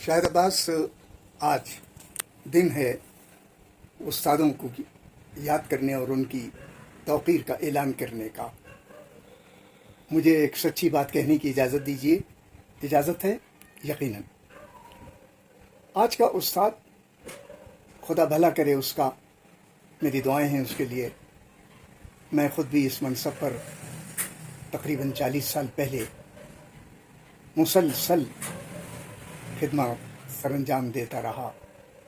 शायद अब्बास, आज दिन है उस्तादों को याद करने और उनकी तौक़ीर का ऐलान करने का। मुझे एक सच्ची बात कहने की इजाज़त दीजिए। इजाज़त है? यकीनन। आज का उस्ताद, खुदा भला करे उसका, मेरी दुआएं हैं उसके लिए। मैं ख़ुद भी इस मनसब पर तकरीबन 40 साल पहले मुसलसल खिदमत सरअंजाम देता रहा,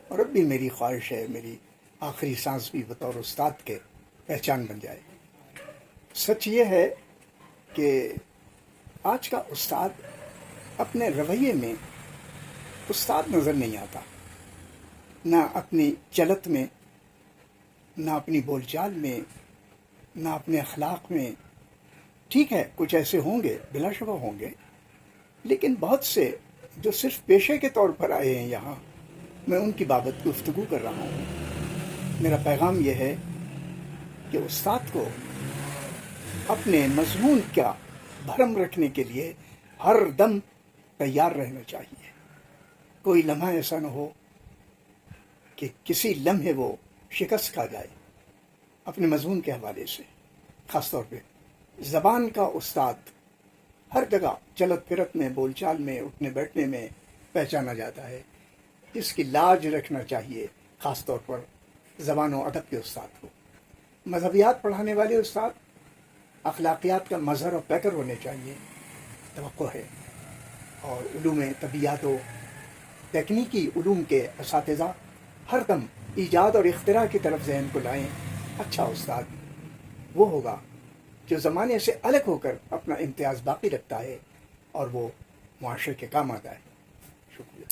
और अब भी मेरी ख्वाहिश है मेरी आखिरी सांस भी बतौर उस्ताद के पहचान बन जाए। सच ये है कि आज का उस्ताद अपने रवैये में उस्ताद नज़र नहीं आता, ना अपनी चलत में, ना अपनी बोलचाल में, ना अपने अखलाक में। ठीक है, कुछ ऐसे होंगे, बिलाशुबा होंगे, लेकिन बहुत से जो सिर्फ पेशे के तौर पर आए हैं यहाँ, मैं उनकी बाबत गुफ्तगू कर रहा हूँ। मेरा पैगाम यह है कि उस्ताद को अपने मज़मून का भरम रखने के लिए हर दम तैयार रहना चाहिए। कोई लम्हा ऐसा न हो कि किसी लम्हे वो शिकस्त खा जाए अपने मज़मून के हवाले से। ख़ास तौर पे ज़बान का उस्ताद हर जगह चलत फिरत में, बोलचाल में, उठने बैठने में पहचाना जाता है। इसकी लाज रखना चाहिए, ख़ास तौर पर ज़बान और अदब के उस्ताद को। मज़हबियात पढ़ाने वाले उस्ताद अखलाकियात का मज़हर और पैकर होने चाहिए, तवक्को है। और उलूम तबीयात और तकनीकी उलूम के असातिज़ा हर दम ईजाद और इख्तिरा की तरफ ज़हन को लाएँ। अच्छा उस्ताद वो होगा जो ज़माने से अलग होकर अपना इम्तियाज़ बाकी रखता है और वो मुआशरे के काम आता है। शुक्रिया।